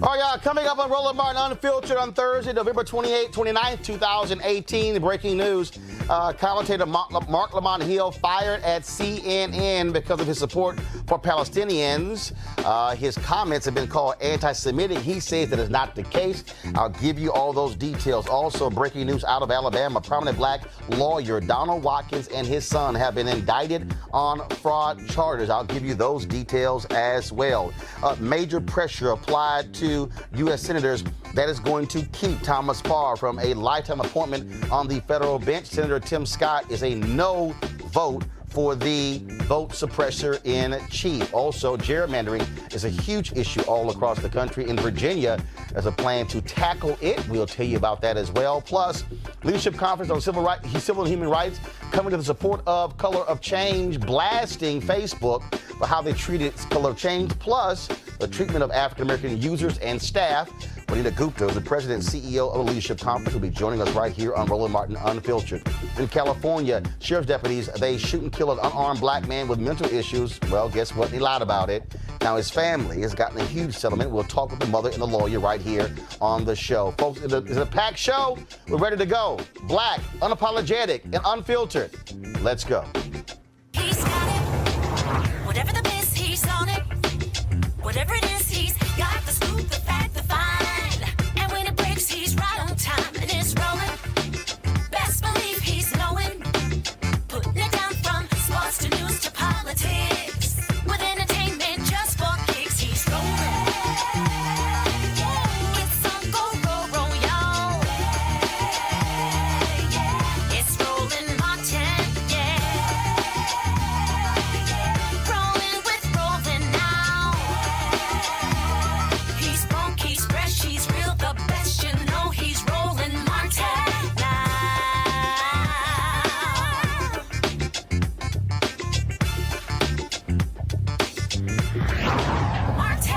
All right, y'all, coming up on Roland Martin Unfiltered on Thursday, November 29th, 2018. Breaking news, commentator Mark Lamont Hill fired at CNN because of his support for Palestinians. His comments have been called anti-Semitic. He says that is not the case. I'll give you all those details. Also, breaking news out of Alabama, prominent black lawyer Donald Watkins and his son have been indicted on fraud charges. I'll give you those details as well. Major pressure applied to U.S. senators that is going to keep Thomas Farr from a lifetime appointment on the federal bench. Senator Tim Scott is a no vote for the vote suppressor in chief. Also, gerrymandering is a huge issue all across the country. In Virginia, there's a plan to tackle it. We'll tell you about that as well. Plus, leadership conference on civil and human rights coming to the support of Color of Change, blasting Facebook for how they treated Color of Change, plus the treatment of African-American users and staff. Bonita Gupta, the president and CEO of the Leadership Conference, will be joining us right here on Roland Martin Unfiltered. In California, sheriff's deputies, they shoot and kill an unarmed black man with mental issues. Well, guess what? He lied about it. Now, his family has gotten a huge settlement. We'll talk with the mother and the lawyer right here on the show. Folks, it's a packed show. We're ready to go. Black, unapologetic, and unfiltered. Let's go. He's got it. Whatever the miss, he's on it. Whatever it is, he's got the scoop, the fact, the find. And when it breaks, he's right on time and it's rolling. Best believe he's knowing. Putting it down from sports to news to politics. With entertainment just for kicks, he's rolling. It's on go, y'all. It's Roland Martin, Rolling with Roland now. He's funk, he's fresh, he's real, the best, you know he's Roland Martin now. Martin.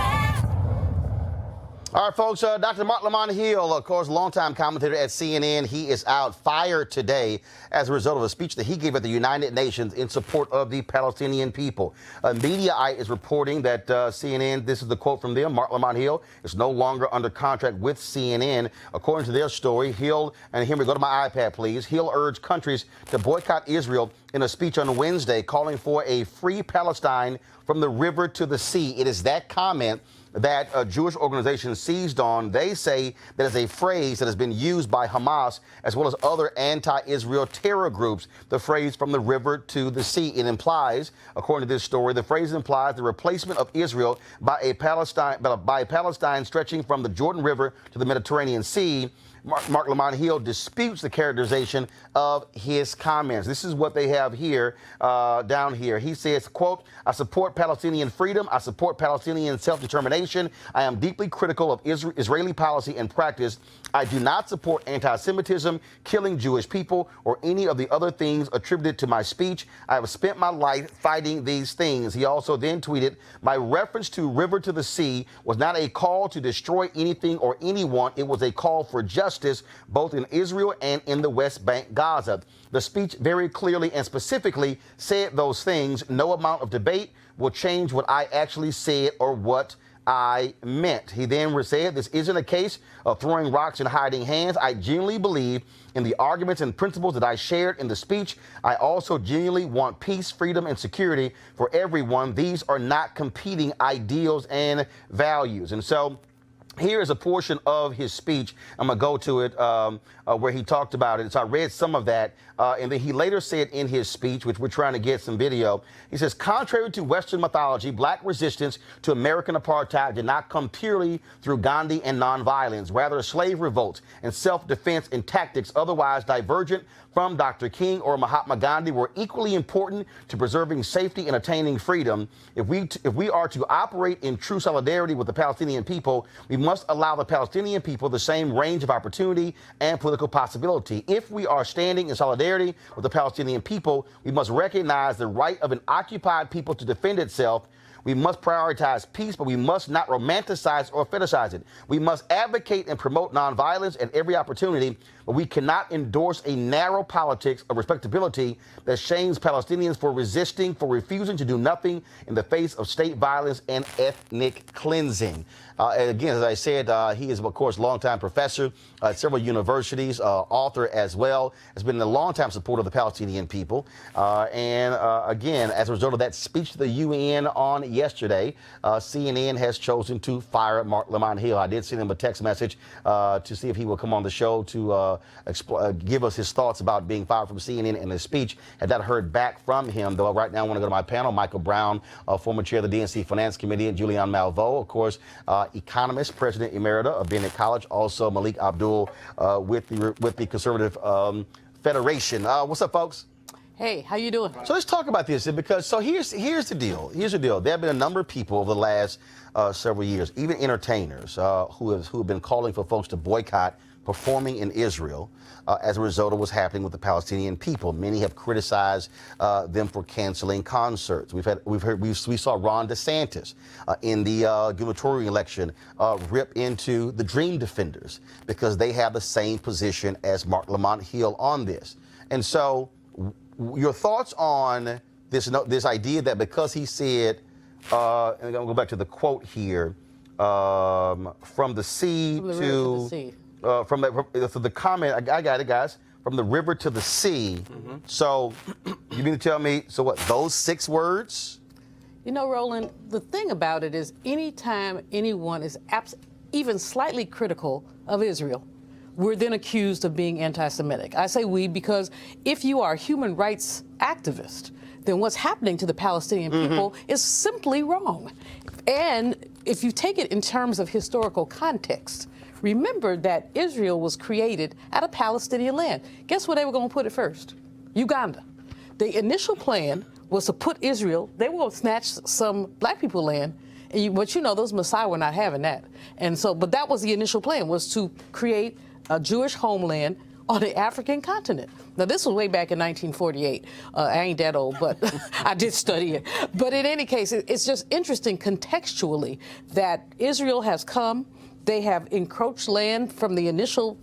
All right, folks, Dr. Mark Lamont Hill, of course, longtime commentator at CNN. He is out, fired today as a result of a speech that he gave at the United Nations in support of the Palestinian people. Mediaite is reporting that CNN, this is the quote from them, Mark Lamont Hill is no longer under contract with CNN. According to their story, Hill, and Henry, go to my iPad, please. Hill urged countries to boycott Israel in a speech on Wednesday, calling for a free Palestine from the river to the sea. It is that comment that a Jewish organization seized on. They say that is a phrase that has been used by Hamas as well as other anti-Israel terror groups, the phrase from the river to the sea. It implies, according to this story, the phrase implies the replacement of Israel by a Palestine stretching from the Jordan River to the Mediterranean Sea. Mark Lamont Hill disputes the characterization of his comments. This is what they have here, down here. He says, quote, I support Palestinian freedom. I support Palestinian self-determination. I am deeply critical of Israeli policy and practice. I do not support anti-Semitism, killing Jewish people, or any of the other things attributed to my speech. I have spent my life fighting these things. He also then tweeted, my reference to river to the sea was not a call to destroy anything or anyone. It was a call for justice, both in Israel and in the West Bank, Gaza. The speech very clearly and specifically said those things. No amount of debate will change what I actually said or what I meant. He then said, this isn't a case of throwing rocks and hiding hands. I genuinely believe in the arguments and principles that I shared in the speech. I also genuinely want peace, freedom, and security for everyone. These are not competing ideals and values. And so here is a portion of his speech. I'm going to go to it where he talked about it. So I read some of that. And then he later said in his speech, which we're trying to get some video, he says, contrary to Western mythology, black resistance to American apartheid did not come purely through Gandhi and nonviolence. Rather, slave revolts and self-defense and tactics otherwise divergent from Dr. King or Mahatma Gandhi were equally important to preserving safety and attaining freedom. If we are to operate in true solidarity with the Palestinian people, we must allow the Palestinian people the same range of opportunity and political possibility. If we are standing in solidarity with the Palestinian people, we must recognize the right of an occupied people to defend itself. We must prioritize peace, but we must not romanticize or fetishize it. We must advocate and promote nonviolence at every opportunity, but we cannot endorse a narrow politics of respectability that shames Palestinians for resisting, for refusing to do nothing in the face of state violence and ethnic cleansing. And again, as I said, he is, of course, longtime professor at several universities, author as well, has been a longtime supporter of the Palestinian people. Again, as a result of that speech to the UN on yesterday, CNN has chosen to fire Lamont Hill. I did send him a text message to see if he will come on the show to give us his thoughts about being fired from CNN and his speech. Had not heard back from him, though. Right now, I want to go to my panel. Michael Brown, former chair of the DNC Finance Committee, and Julian Malveaux, of course, economist, president emerita of Bennett College. Also, Malik Abdul with the Conservative Federation. What's up, folks? Hey, how you doing? So let's talk about this because here's the deal. Here's the deal. There have been a number of people over the last several years, even entertainers, who have been calling for folks to boycott performing in Israel as a result of what's happening with the Palestinian people. Many have criticized them for canceling concerts. We saw Ron DeSantis in the gubernatorial election rip into the Dream Defenders because they have the same position as Lamont Hill on this. And so, your thoughts on this idea that because he said, and I'm going to go back to the quote here, from the sea to from the comment, I got it, guys, from the river to the sea. Mm-hmm. So you mean to tell me, so what, those 6 words? You know, Roland, the thing about it is anytime anyone is even slightly critical of Israel, we're then accused of being anti-Semitic. I say we because if you are a human rights activist, then what's happening to the Palestinian people is simply wrong. And if you take it in terms of historical context, remember that Israel was created out of Palestinian land. Guess where they were going to put it first? Uganda. The initial plan was to put Israel, they were going to snatch some black people land, but you know, those Messiah were not having that. And so, but that was the initial plan, was to create a Jewish homeland on the African continent. Now, this was way back in 1948. I ain't that old, but I did study it. But in any case, it's just interesting contextually that Israel has come. They have encroached land from the initial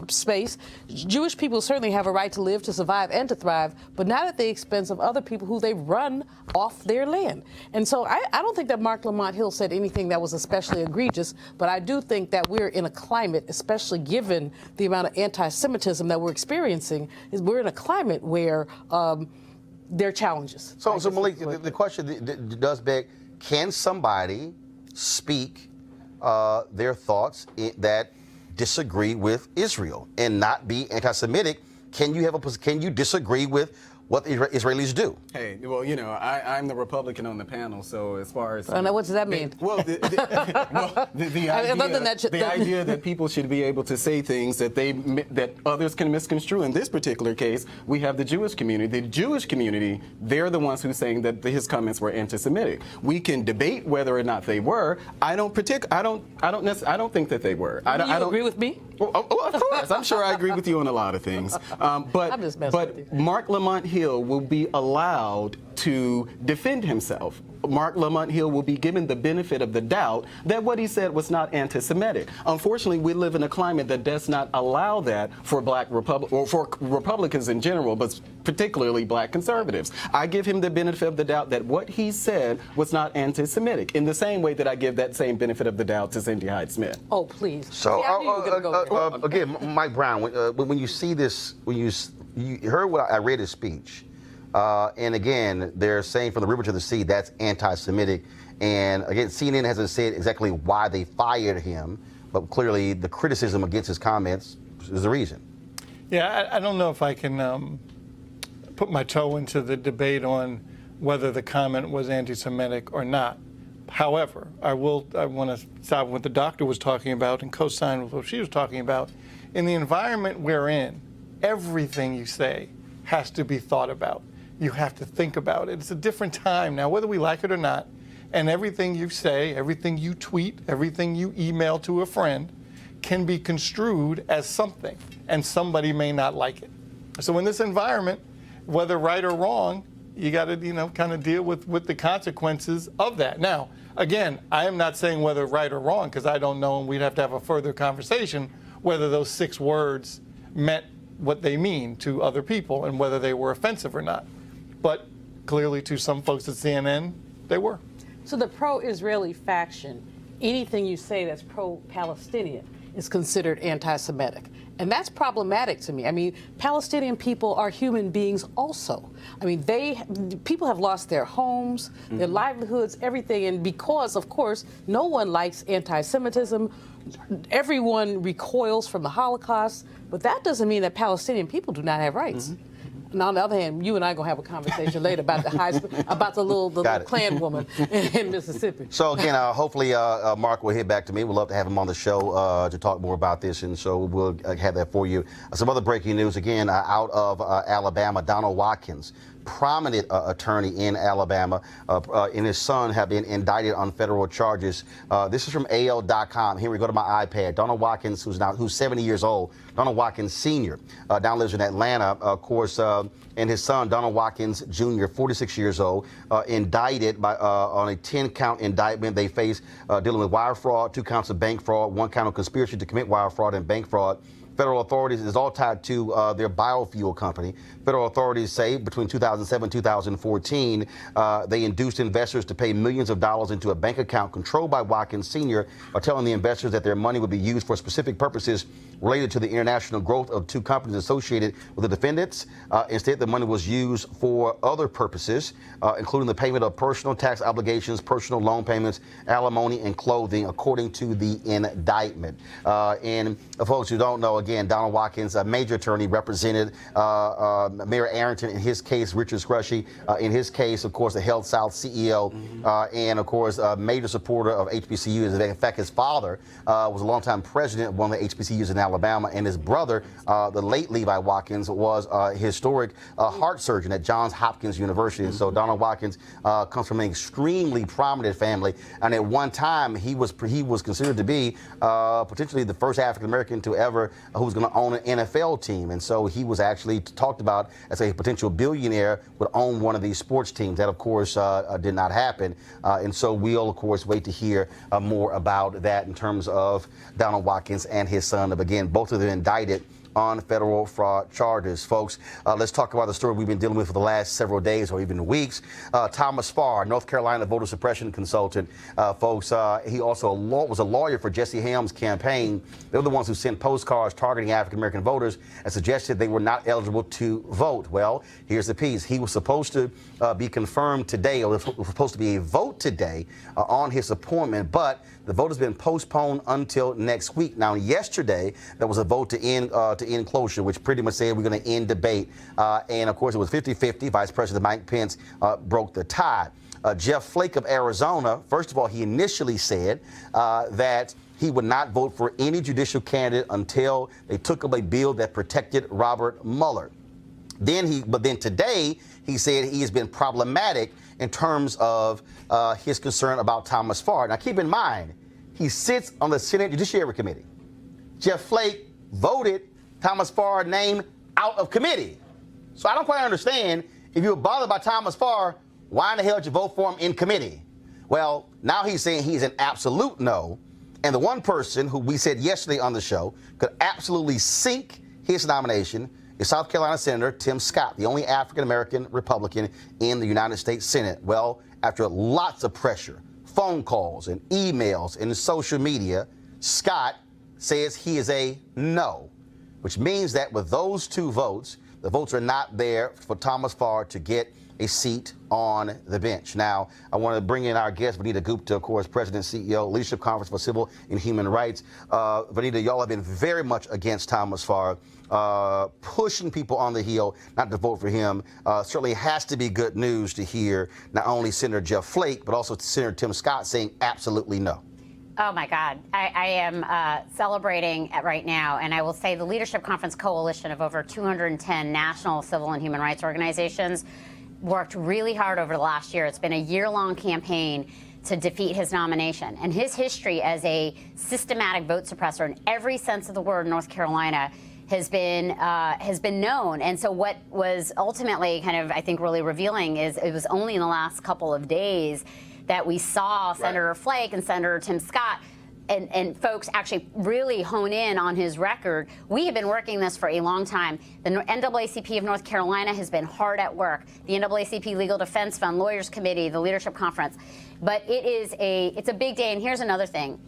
space. Jewish people certainly have a right to live, to survive, and to thrive, but not at the expense of other people who they run off their land. And so I don't think that Mark Lamont Hill said anything that was especially egregious, but I do think that we're in a climate, especially given the amount of anti-Semitism that we're experiencing, is we're in a climate where there are challenges. So Malik, the question does beg, can somebody speak their thoughts that disagree with Israel and not be anti-Semitic? Can you disagree with what the Israelis do? Hey, well, you know, I'm the Republican on the panel, so as far as... What does that mean? The idea that people should be able to say things that others can misconstrue. In this particular case, we have the Jewish community. The Jewish community, they're the ones who's saying that his comments were anti-Semitic. We can debate whether or not they were. I don't think that they were. Do you agree with me? Well, of course. I'm sure I agree with you on a lot of things. But Mark Lamont Hill will be allowed to defend himself. Mark Lamont Hill will be given the benefit of the doubt that what he said was not anti-Semitic. Unfortunately, we live in a climate that does not allow that for for Republicans in general, but particularly black conservatives. I give him the benefit of the doubt that what he said was not anti-Semitic, in the same way that I give that same benefit of the doubt to Cindy Hyde-Smith. Oh, please. So, again, Mike Brown, when you see this, when you heard what I read his speech, and again, they're saying from the river to the sea, that's anti-Semitic. And again, CNN hasn't said exactly why they fired him, but clearly the criticism against his comments is the reason. Yeah, I don't know if I can put my toe into the debate on whether the comment was anti-Semitic or not. However, I want to stop what the doctor was talking about and co-sign with what she was talking about. In the environment we're in, everything you say has to be thought about. You have to think about it. It's a different time now, whether we like it or not, and everything you say, everything you tweet, everything you email to a friend can be construed as something, and somebody may not like it. So in this environment, whether right or wrong, you got to, kind of deal with the consequences of that. Now, again, I am not saying whether right or wrong, because I don't know, and we'd have to have a further conversation whether those 6 words meant what they mean to other people and whether they were offensive or not. But clearly to some folks at CNN, they were. So the pro-Israeli faction, anything you say that's pro-Palestinian is considered anti-Semitic. And that's problematic to me. I mean, Palestinian people are human beings also. I mean, people have lost their homes, their livelihoods, everything. And because, of course, no one likes anti-Semitism, everyone recoils from the Holocaust. But that doesn't mean that Palestinian people do not have rights. And on the other hand, you and I are going to have a conversation later about the little Klan woman in Mississippi. So again, hopefully Mark will hit back to me. We'd love to have him on the show to talk more about this, and so we'll have that for you. Some other breaking news, again, out of Alabama. Donald Watkins, prominent attorney in Alabama, and his son have been indicted on federal charges. This is from AL.com. Here we go to my iPad. Donald Watkins, who's 70 years old, Donald Watkins Sr., now lives in Atlanta, of course, and his son, Donald Watkins Jr., 46 years old, indicted on a 10-count indictment. They face dealing with wire fraud, 2 counts of bank fraud, 1 count of conspiracy to commit wire fraud and bank fraud. Federal authorities, is all tied to their biofuel company. Federal authorities say between 2007 and 2014, they induced investors to pay millions of dollars into a bank account controlled by Watkins Sr., telling the investors that their money would be used for specific purposes related to the international growth of 2 companies associated with the defendants. Instead, the money was used for other purposes, including the payment of personal tax obligations, personal loan payments, alimony, and clothing, according to the indictment. And folks who don't know, again, Donald Watkins, a major attorney, represented Mayor Arrington in his case, Richard Scrushy in his case, of course, the Health South CEO, and of course, a major supporter of HBCUs. In fact, his father was a longtime president of one of the HBCUs in Alabama, and his brother, the late Levi Watkins, was a historic heart surgeon at Johns Hopkins University. And so Donald Watkins comes from an extremely prominent family, and at one time he was considered to be potentially the first African American to ever who was going to own an NFL team. And so he was actually talked about as a potential billionaire would own one of these sports teams. That, of course, did not happen. And so we'll, of course, wait to hear more about that in terms of Donald Watkins and his son. But again, both of them indicted on federal fraud charges. Folks, let's talk about the story we've been dealing with for the last several days or even weeks. Thomas Farr, North Carolina voter suppression consultant. Folks, he also was a lawyer for Jesse Helms' campaign. They were the ones who sent postcards targeting African-American voters and suggested they were not eligible to vote. Well, here's the piece. He was supposed to be confirmed today, or there was supposed to be a vote today on his appointment, but the vote has been postponed until next week. Now, yesterday, there was a vote to end cloture, which pretty much said we're going to end debate. And, of course, it was 50-50. Vice President Mike Pence broke the tie. Jeff Flake of Arizona, first of all, he initially said that he would not vote for any judicial candidate until they took up a bill that protected Robert Mueller. But then today, he said he has been problematic in terms of his concern about Thomas Farr. Now, keep in mind, he sits on the Senate Judiciary Committee. Jeff Flake voted Thomas Farr's name out of committee. So I don't quite understand, if you were bothered by Thomas Farr, why in the hell did you vote for him in committee? Well, now he's saying he's an absolute no. And the one person who we said yesterday on the show could absolutely sink his nomination is South Carolina Senator Tim Scott, the only African-American Republican in the United States Senate. Well, after lots of pressure, phone calls and emails and social media, Scott says he is a no, which means that with those 2 votes, the votes are not there for Thomas Farr to get a seat on the bench. Now, I want to bring in our guest, Vanita Gupta, of course, President and CEO, Leadership Conference for Civil and Human Rights. Vanita, y'all have been very much against Thomas Farr, pushing people on the Hill not to vote for him. Certainly has to be good news to hear not only Senator Jeff Flake, but also Senator Tim Scott saying absolutely no. Oh, my God. I am celebrating right now, and I will say the Leadership Conference Coalition of over 210 national civil and human rights organizations worked really hard over the last year. It's been a year-long campaign to defeat his nomination. And his history as a systematic vote suppressor in every sense of the word in North Carolina has been known. And so what was ultimately kind of, I think, really revealing is it was only in the last couple of days that we saw Senator Flake and Senator Tim Scott and folks actually really hone in on his record. We have been working this for a long time. The NAACP of North Carolina has been hard at work. The NAACP Legal Defense Fund, Lawyers Committee, the Leadership Conference. But it's a big day. And here's another thing.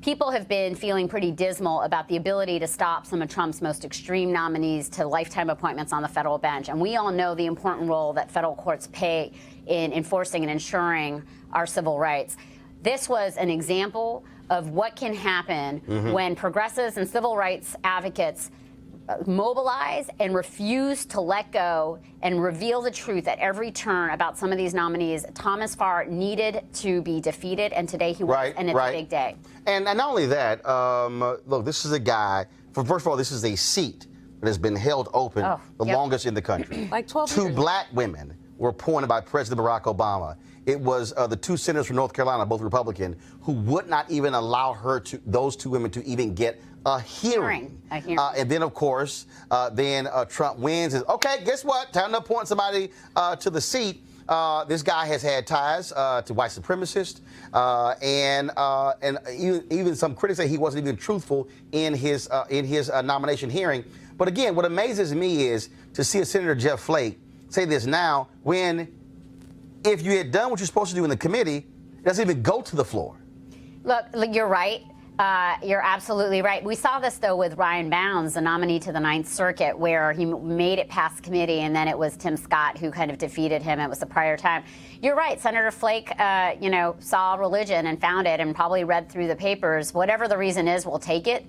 People have been feeling pretty dismal about the ability to stop some of Trump's most extreme nominees to lifetime appointments on the federal bench. And we all know the important role that federal courts play in enforcing and ensuring our civil rights. This was an example of what can happen when progressives and civil rights advocates mobilize and refuse to let go and reveal the truth at every turn about some of these nominees. Thomas Farr needed to be defeated, and today he was, and it's a big day. And not only that, look, this is a guy, first of all, this is a seat that has been held open the longest in the country. Like 12 Two years. black women were appointed by President Barack Obama. It was the two senators from North Carolina, both Republican, who would not even allow those two women to even get a hearing. And then, of course, Trump wins. And, okay, guess what? Time to appoint somebody to the seat. This guy has had ties to white supremacists, and even some critics say he wasn't even truthful in his nomination hearing. But again, what amazes me is to see a Senator Jeff Flake say this now when, if you had done what you're supposed to do in the committee, it doesn't even go to the floor. Look, you're right. You're absolutely right. We saw this, though, with Ryan Bounds, the nominee to the Ninth Circuit, where he made it past committee, and then it was Tim Scott who kind of defeated him. It was the prior time. You're right. Senator Flake, saw religion and found it and probably read through the papers. Whatever the reason is, we'll take it.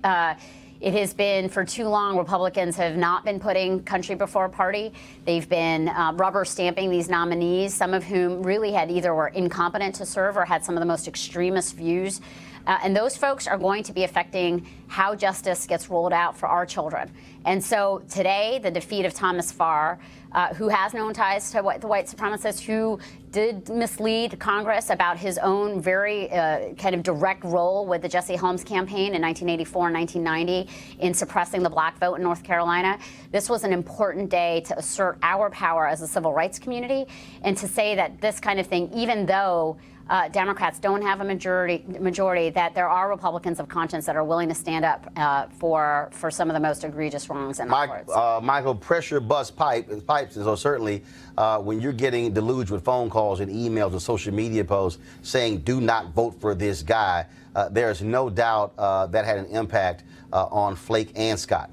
It has been, for too long, Republicans have not been putting country before party. They've been rubber stamping these nominees, some of whom really had either were incompetent to serve or had some of the most extremist views. And those folks are going to be affecting how justice gets rolled out for our children. And so today, the defeat of Thomas Farr, who has known ties to the white supremacists, who did mislead Congress about his own very kind of direct role with the Jesse Helms campaign in 1984 and 1990 in suppressing the black vote in North Carolina. This was an important day to assert our power as a civil rights community and to say that this kind of thing, even though Democrats don't have a majority, that there are Republicans of conscience that are willing to stand up for some of the most egregious wrongs in our courts. Michael, pressure bust pipes, and so certainly when you're getting deluged with phone calls and emails and social media posts saying do not vote for this guy, there's no doubt that had an impact on Flake and Scott.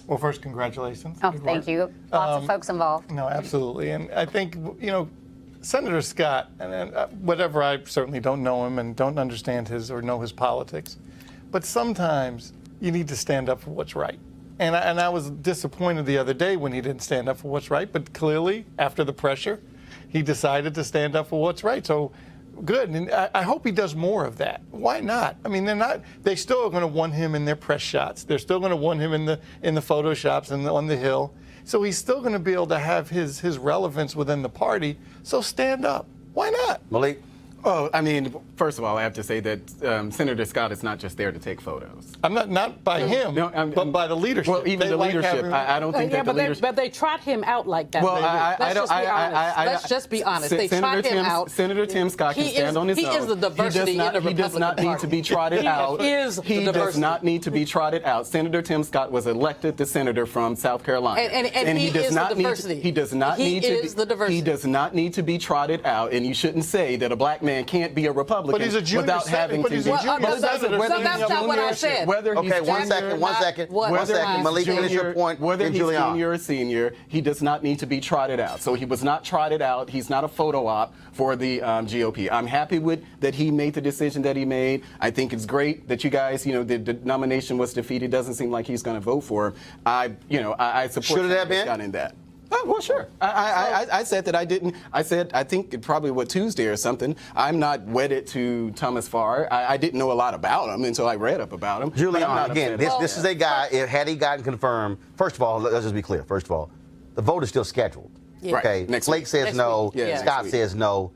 Well, first, congratulations. Oh, thank you. Lots of folks involved. No, absolutely. And I think, Senator Scott, and whatever, I certainly don't know him and don't understand his or know his politics, but sometimes you need to stand up for what's right. And I was disappointed the other day when he didn't stand up for what's right, but clearly, after the pressure, he decided to stand up for what's right. So good, and I hope he does more of that. Why not? I mean, they still are going to want him in their press shots. They're still going to want him in the Photoshops and on the Hill. So he's still going to be able to have his relevance within the party. So stand up. Why not? Malik? Oh, I mean, first of all, I have to say that Senator Scott is not just there to take photos. I'm not by him, but by the leadership. Well, even the leadership. I don't think that the leadership. But they trot him out like that. Well, Let's just be honest. They trot him out. Senator Tim Scott can stand on his own. He is the diversity in the Republican Party. He does not need to be trotted out. He does not need to be trotted out. Senator Tim Scott was elected the senator from South Carolina, and he does not need to. He does not need to. He does not need to be trotted out. And you shouldn't say that a black man can't be a Republican without having to be. That's not what I said. Okay, one second. Malik, finish your point. Whether he's junior or senior, he does not need to be trotted out. So he was not trotted out. He's not a photo op for the GOP. I'm happy with that he made the decision that he made. I think it's great that you guys, the nomination was defeated. Doesn't seem like he's going to vote for him. I support Senator Scott in that. Oh, well, sure. I said that I didn't. I said, I think it probably Tuesday or something. I'm not wedded to Thomas Farr. I didn't know a lot about him until I read up about him. Julian, again, this is a guy, had he gotten confirmed, first of all, let's just be clear. First of all, the vote is still scheduled. Yeah. Okay, Next Flake week. says no, Scott says no.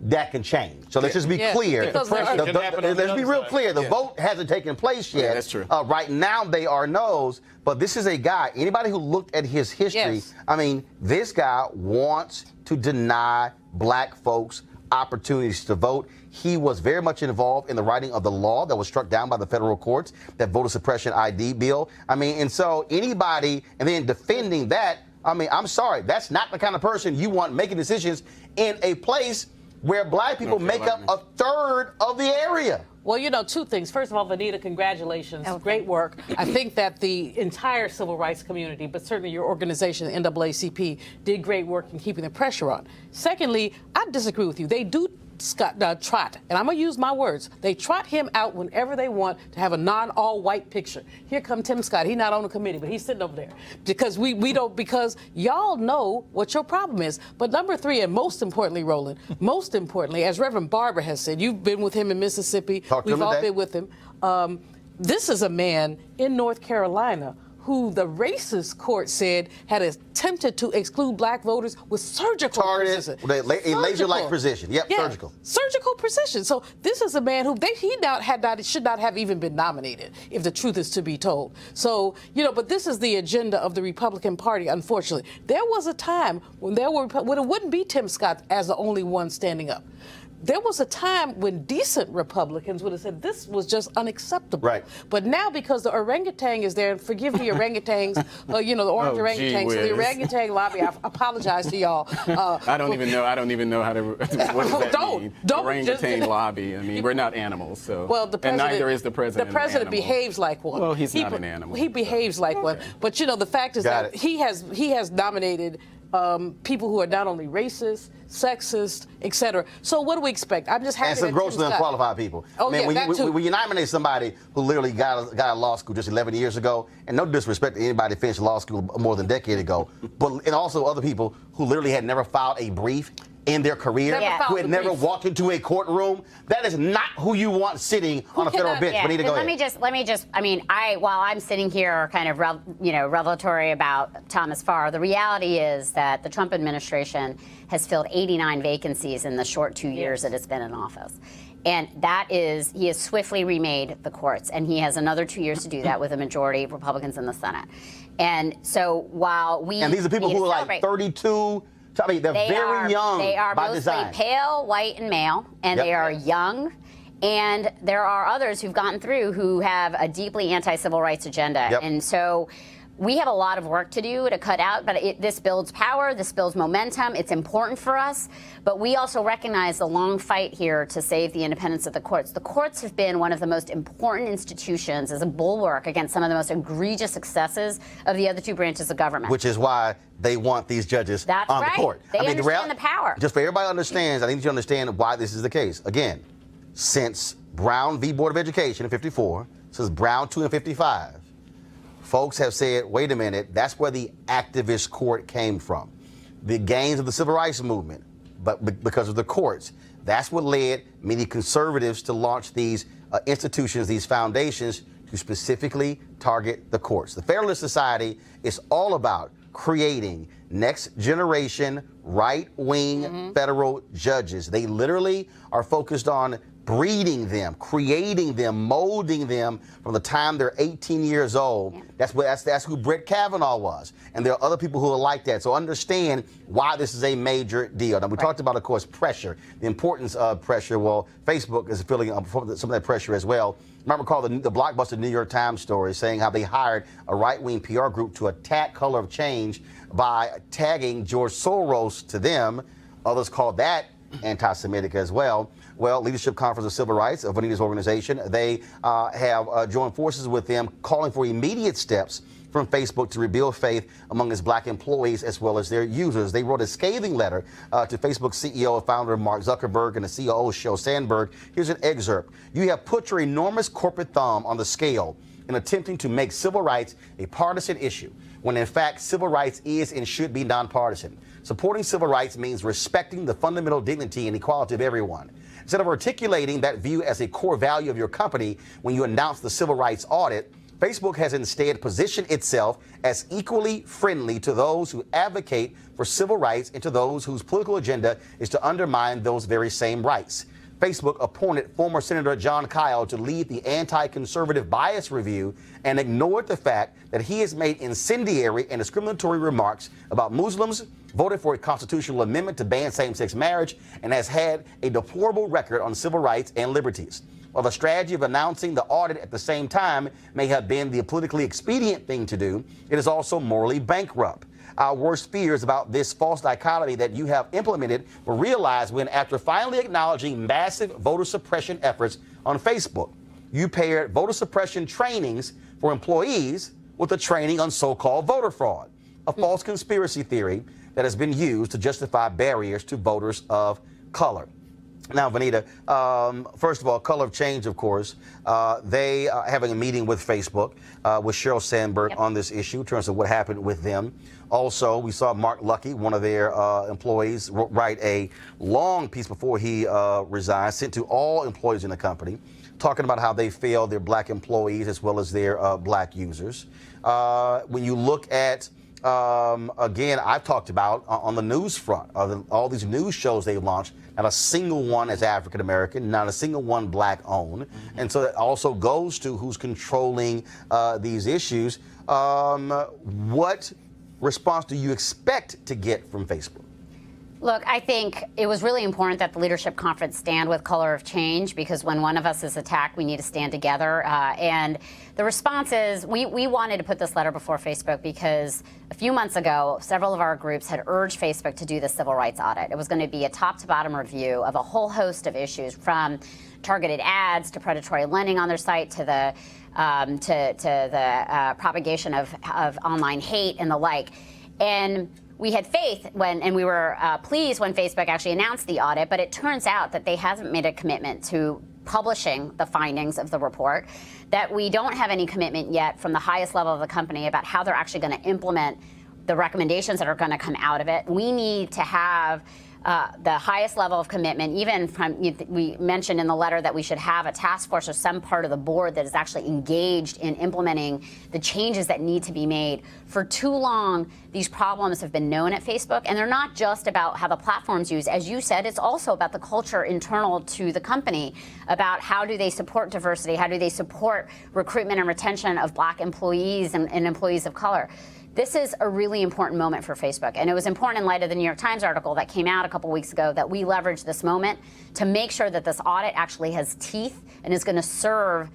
that can change. So let's just be clear. Because Let's be real clear. The vote hasn't taken place yet. Yeah, that's true. Right now, they are no's. But this is a guy, anybody who looked at his history, I mean, this guy wants to deny black folks opportunities to vote. He was very much involved in the writing of the law that was struck down by the federal courts, that voter suppression ID bill. I mean, and so anybody, and then defending that, I mean, I'm sorry, that's not the kind of person you want making decisions in a place where black people make up a third of the area. Well, you know, two things. First of all, Vanita, congratulations. Great work. I think that the entire civil rights community, but certainly your organization, the NAACP, did great work in keeping the pressure on. Secondly, I disagree with you. They do trot, and I'm going to use my words, they trot him out whenever they want to have a non-all-white picture. Here come Tim Scott. He's not on the committee, but he's sitting over there. Because we don't, because y'all know what your problem is. But number three, and most importantly, Roland, most importantly, as Reverend Barber has said, you've been with him in Mississippi. We've all been with him. This is a man in North Carolina who the racist court said had attempted to exclude black voters with surgical precision. A laser-like precision. Yep, surgical. Surgical precision. So this is a man who should not have even been nominated, if the truth is to be told. So, you know, but this is the agenda of the Republican Party, unfortunately. There was a time when it wouldn't be Tim Scott as the only one standing up. There was a time when decent Republicans would have said this was just unacceptable. Right. But now, because the orangutan is there, and forgive me, orangutans, you know, the orange orangutans, so the orangutan lobby, I apologize to y'all. I don't even know how to, what does that mean? Orangutan lobby. I mean, we're not animals, so. Well, the president, and neither is the president. The president behaves like one. Well, he's not an animal. He behaves like one. But, you know, the fact is that he has nominated people who are not only racist, sexist, etc. So what do we expect? I'm just happy. And some grossly unqualified people. Oh, man, yeah, when you nominate somebody who literally got out of law school just 11 years ago, and no disrespect to anybody who finished law school more than a decade ago, and also other people who literally had never filed a brief in their career, who had never walked into a courtroom, that is not who you want sitting on a federal bench. Yeah. Go let me just. I mean, while I'm sitting here, kind of, revelatory about Thomas Farr, the reality is that the Trump administration has filled 89 vacancies in the short 2 years that it's been in office. And he has swiftly remade the courts, and he has another 2 years to do that with a majority of Republicans in the Senate. And so while and these are people who are like 32. I mean, they're very young. They are by mostly design. pale, white, and male, and they are young. And there are others who've gotten through who have a deeply anti-civil rights agenda. And so we have a lot of work to do to cut out, but this builds power, this builds momentum. It's important for us, but we also recognize the long fight here to save the independence of the courts. The courts have been one of the most important institutions as a bulwark against some of the most egregious excesses of the other two branches of government. Which is why they want these judges on the court. They understand the power. Just for everybody understands, I need you to understand why this is the case. Again, since Brown v. Board of Education in 54, since Brown 2 in 55, folks have said, wait a minute, that's where the activist court came from. The gains of the civil rights movement, but because of the courts. That's what led many conservatives to launch these institutions, these foundations, to specifically target the courts. The Federalist Society is all about creating next generation right-wing federal judges. They literally are focused on breeding them, creating them, molding them from the time they're 18 years old. That's who Brett Kavanaugh was. And there are other people who are like that. So understand why this is a major deal. Now, we talked about, of course, pressure, the importance of pressure. Well, Facebook is feeling some of that pressure as well. Remember, recall the blockbuster New York Times story saying how they hired a right-wing PR group to attack Color of Change by tagging George Soros to them. Others called that anti-Semitic as well. Well, Leadership Conference of Civil Rights of Vanita's organization, they have joined forces with them, calling for immediate steps from Facebook to rebuild faith among its black employees as well as their users. They wrote a scathing letter to Facebook CEO and founder Mark Zuckerberg and the COO Sheryl Sandberg. Here's an excerpt. You have put your enormous corporate thumb on the scale in attempting to make civil rights a partisan issue, when in fact civil rights is and should be nonpartisan. Supporting civil rights means respecting the fundamental dignity and equality of everyone. Instead of articulating that view as a core value of your company when you announce the civil rights audit, Facebook has instead positioned itself as equally friendly to those who advocate for civil rights and to those whose political agenda is to undermine those very same rights. Facebook appointed former Senator John Kyle to lead the anti-conservative bias review and ignored the fact that he has made incendiary and discriminatory remarks about Muslims, voted for a constitutional amendment to ban same-sex marriage, and has had a deplorable record on civil rights and liberties. While the strategy of announcing the audit at the same time may have been the politically expedient thing to do, it is also morally bankrupt. Our worst fears about this false dichotomy that you have implemented were realized when, after finally acknowledging massive voter suppression efforts on Facebook, you paired voter suppression trainings for employees with the training on so-called voter fraud, a false conspiracy theory that has been used to justify barriers to voters of color. Now, Vanita, first of all, Color of Change, of course, they are having a meeting with Facebook, with Sheryl Sandberg on this issue in terms of what happened with them. Also, we saw Mark Lucky, one of their employees, write a long piece before he resigned, sent to all employees in the company, talking about how they failed their black employees as well as their black users. When you look at again, I've talked about on the news front, all these news shows they've launched, not a single one is African American, not a single one black owned. And so that also goes to who's controlling these issues. What response do you expect to get from Facebook? Look, I think it was really important that the leadership conference stand with Color of Change, because when one of us is attacked, we need to stand together. And the response is, we wanted to put this letter before Facebook because a few months ago, several of our groups had urged Facebook to do the civil rights audit. It was going to be a top-to-bottom review of a whole host of issues, from targeted ads to predatory lending on their site to the propagation of online hate and the like. And we had faith and we were pleased when Facebook actually announced the audit, but it turns out that they haven't made a commitment to publishing the findings of the report, that we don't have any commitment yet from the highest level of the company about how they're actually going to implement the recommendations that are going to come out of it. We need to have the highest level of commitment, even from, we mentioned in the letter that we should have a task force or some part of the board that is actually engaged in implementing the changes that need to be made. For too long, these problems have been known at Facebook, and they're not just about how the platform's used. As you said, it's also about the culture internal to the company, about how do they support diversity, how do they support recruitment and retention of black employees and employees of color. This is a really important moment for Facebook, and it was important in light of the New York Times article that came out a couple weeks ago that we leverage this moment to make sure that this audit actually has teeth and is going to serve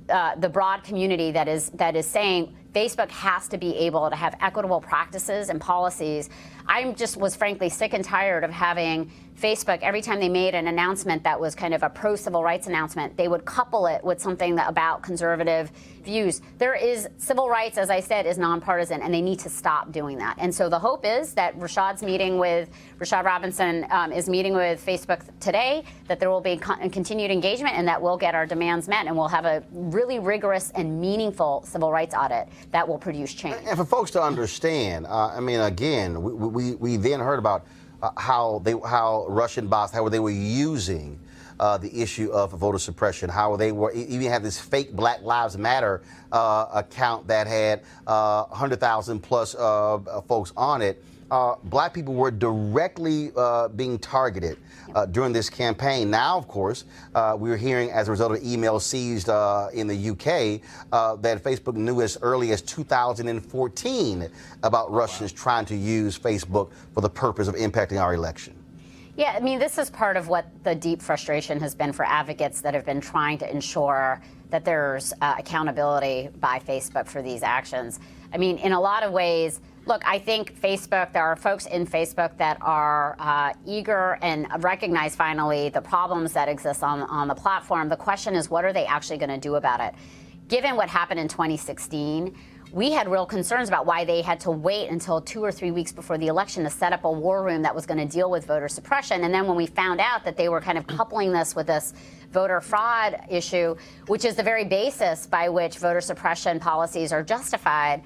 the broad community that is saying Facebook has to be able to have equitable practices and policies. I just was frankly sick and tired of having Facebook, every time they made an announcement that was kind of a pro-civil rights announcement, they would couple it with something about conservative views. There is civil rights, as I said, is nonpartisan, and they need to stop doing that. And so the hope is that Rashad Robinson is meeting with Facebook today, that there will be continued engagement, and that we'll get our demands met, and we'll have a really rigorous and meaningful civil rights audit that will produce change. And for folks to understand, I mean, again, we then heard about how Russian bots, how they were using the issue of voter suppression, how they were even had this fake Black Lives Matter account that had 100,000 plus folks on it. Black people were directly being targeted during this campaign. Now, of course, we're hearing as a result of emails seized in the UK that Facebook knew as early as 2014 about Russians trying to use Facebook for the purpose of impacting our election. Yeah, I mean, this is part of what the deep frustration has been for advocates that have been trying to ensure that there's accountability by Facebook for these actions. I mean, in a lot of ways, look, I think Facebook, there are folks in Facebook that are eager and recognize finally the problems that exist on the platform. The question is, what are they actually going to do about it? Given what happened in 2016, we had real concerns about why they had to wait until 2 or 3 weeks before the election to set up a war room that was going to deal with voter suppression. And then when we found out that they were kind of coupling this with this voter fraud issue, which is the very basis by which voter suppression policies are justified,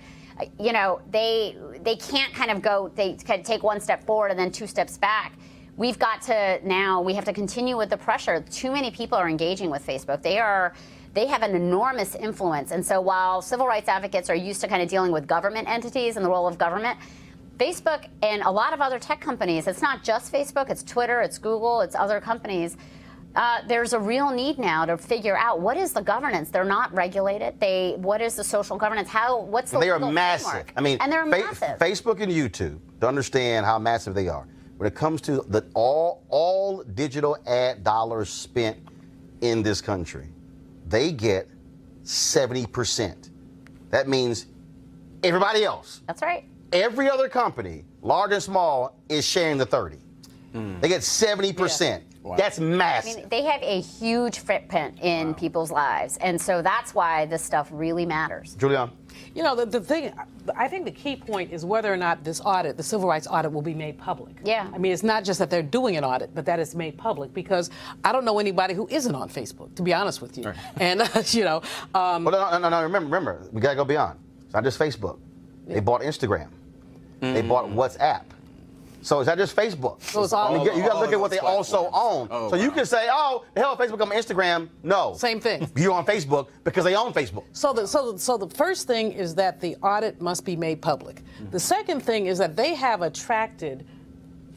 you know, they can't kind of go, they kind of take one step forward and then 2 steps back. we've got to now, we have to continue with the pressure. Too many people are engaging with Facebook. They have an enormous influence. And so while civil rights advocates are used to kind of dealing with government entities and the role of government, Facebook and a lot of other tech companies, it's not just Facebook, it's Twitter, it's Google, it's other companies. There's a real need now to figure out what is the governance. They're not regulated. What is the social governance? What's the legal massive. framework? I mean, and they're massive. Facebook and YouTube, to understand how massive they are, when it comes to all digital ad dollars spent in this country, they get 70%. That means everybody else. That's right. Every other company, large and small, is sharing the 30. They get 70%. Yeah. Wow. That's massive. I mean, they have a huge footprint in people's lives, and so that's why this stuff really matters. Julian? You know, the thing, I think the key point is whether or not this audit, the civil rights audit, will be made public. Yeah. I mean, it's not just that they're doing an audit, but that it's made public, because I don't know anybody who isn't on Facebook, to be honest with you. Right. And, you know. Well, no, remember, we got to go beyond. It's not just Facebook. Yeah. They bought Instagram. They bought WhatsApp. So is that just Facebook? So it's all, you got to look at what they also own. So you can say, oh, the hell, Facebook on Instagram. No. Same thing. You're on Facebook because they own Facebook. So the first thing is that the audit must be made public. The second thing is that they have attracted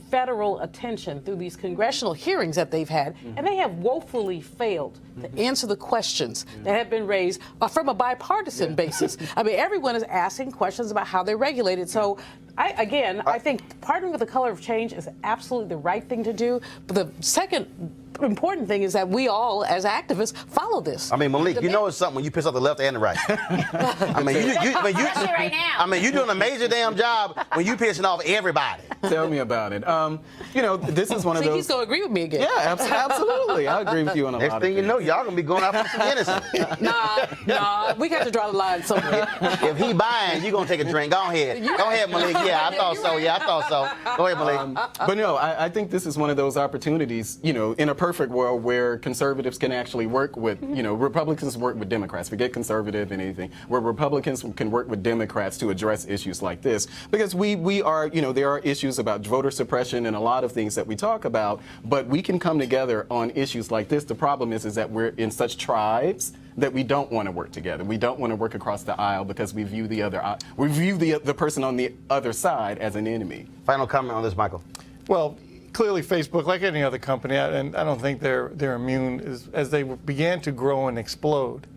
federal attention through these congressional hearings that they've had, and they have woefully failed to answer the questions that have been raised from a bipartisan basis. I mean, everyone is asking questions about how they're regulated. So, I think partnering with the Color of Change is absolutely the right thing to do. But the second important thing is that we all, as activists, follow this. I mean, Malik, you know it's something when you piss off the left and the right. I mean, especially right now. I mean, you're doing a major damn job when you pissing off everybody. Tell me about it. You know, this is one of those. He's going to agree with me again. Yeah, absolutely. I agree with you on a lot of things. Next thing you know, y'all going to be going after some innocent. Nah, we got to draw the line somewhere. If he buying, you going to take a drink. Go ahead. Go ahead, Malik. Yeah, I thought so. Yeah, I thought so. Go ahead, Malik. But no, I think this is one of those opportunities, you know, in a perfect world where conservatives can actually work with, you know, Republicans work with Democrats. Forget conservative and anything. Where Republicans can work with Democrats to address issues like this. Because we are, you know, there are issues about voter suppression and a lot of things that we talk about, but we can come together on issues like this. The problem is that we're in such tribes that we don't want to work together. We don't want to work across the aisle because we view the person on the other side as an enemy. Final comment on this, Michael. Well, clearly Facebook, like any other company, and I don't think they're immune, as they began to grow and explode,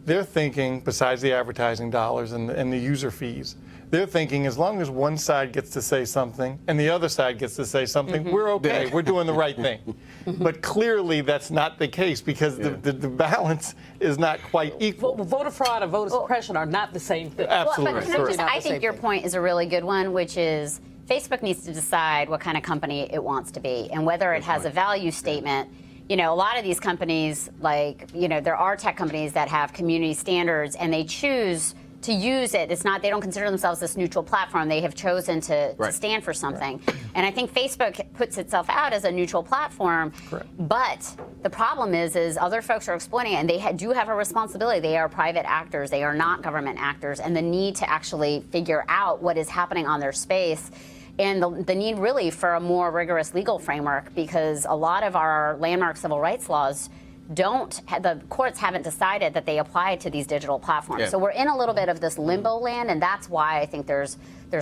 they're thinking, besides the advertising dollars and the user fees, they're thinking as long as one side gets to say something and the other side gets to say something, we're okay. We're doing the right thing. But clearly that's not the case because the balance is not quite equal. Voter fraud and voter suppression are not the same thing. Absolutely. But I think your point is a really good one, which is Facebook needs to decide what kind of company it wants to be and whether it has a value statement. You know, a lot of these companies, like, you know, there are tech companies that have community standards and they choose to use it. It's not, they don't consider themselves this neutral platform. They have chosen to stand for something. And I think Facebook puts itself out as a neutral platform. But the problem is other folks are exploiting it, and they do have a responsibility. They are private actors. They are not government actors. And the need to actually figure out what is happening on their space, and the need really for a more rigorous legal framework, because a lot of our landmark civil rights laws the courts haven't decided that they apply to these digital platforms. So we're in a little bit of this limbo land, and that's why I think there's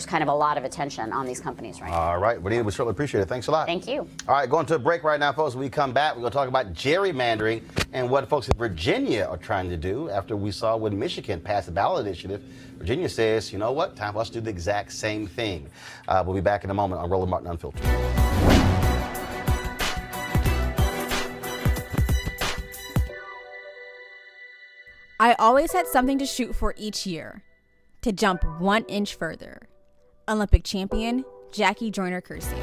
kind of a lot of attention on these companies right now. All right, Bonita, we certainly appreciate it. Thanks a lot. Thank you. All right, going to a break right now, folks. When we come back, we're going to talk about gerrymandering and what folks in Virginia are trying to do after we saw when Michigan passed the ballot initiative. Virginia says, you know what, time for us to do the exact same thing. We'll be back in a moment on Roland Martin Unfiltered. I always had something to shoot for each year, to jump 1 inch further. Olympic champion, Jackie Joyner-Kersee.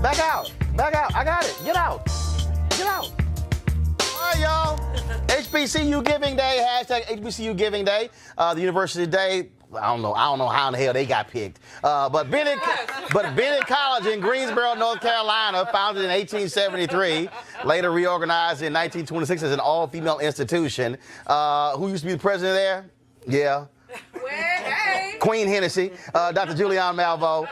Back out, I got it, get out. All right, y'all. HBCU Giving Day, hashtag HBCU Giving Day. The university today, I don't know how in the hell they got picked. But Bennett College in Greensboro, North Carolina, founded in 1873, later reorganized in 1926 as an all-female institution. Who used to be the president there? Yeah. Queen Hennessy, Dr. Julianne Malveaux.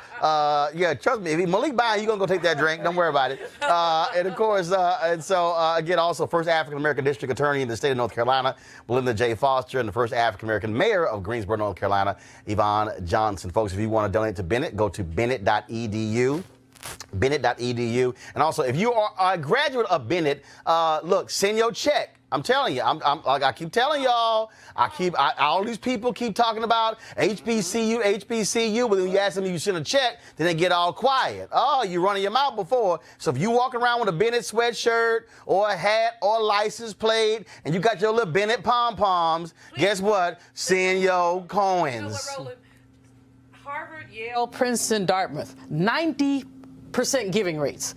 Yeah, trust me, if Malik buying, you're going to go take that drink. Don't worry about it. And of course, again, also first African-American district attorney in the state of North Carolina, Belinda J. Foster, and the first African-American mayor of Greensboro, North Carolina, Yvonne Johnson. Folks, if you want to donate to Bennett, go to bennett.edu. Bennett.edu. And also, if you are a graduate of Bennett, look, send your check. I'm telling you, I keep telling y'all, all these people keep talking about HBCU, but when you ask them if you send a check, then they get all quiet. Oh, you running your mouth before. So if you walking around with a Bennett sweatshirt or a hat or a license plate, and you got your little Bennett pom-poms, guess what? Send your coins. You know what, Roland? Harvard, Yale, Princeton, Dartmouth, 90% giving rates.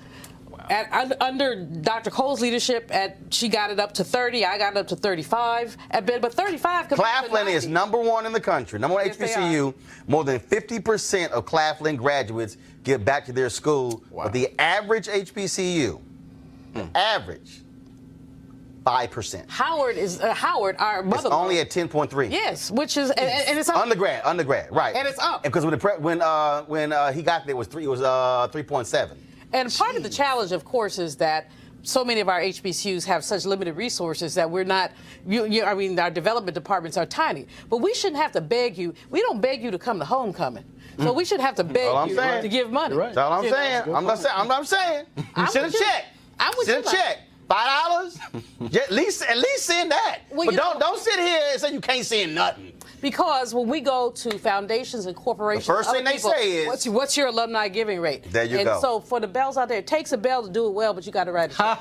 Under Dr. Cole's leadership, she got it up to 30. I got it up to 35 at Bennett, but 35. Claflin is #1 in the country. Number one HBCU. More than 50% of Claflin graduates get back to their school. Wow. But the average HBCU, average, 5%. Howard, our mother. It's only at 10.3. Yes, which is and it's up. Undergrad, right? And it's up. Because when he got there, it was 3.7. And part of the challenge, of course, is that so many of our HBCUs have such limited resources that we're not, our development departments are tiny. But we shouldn't have to beg you. We don't beg you to come to homecoming. So we should have to beg you to give money. That's all I'm saying. I'm not saying. You send a check. Send a check. $5? At least send that. Well, but don't sit here and say you can't send nothing. Because when we go to foundations and corporations, the first thing they say is, what's your alumni giving rate? There you go. And so for the bells out there, it takes a bell to do it well, but you got to write it. All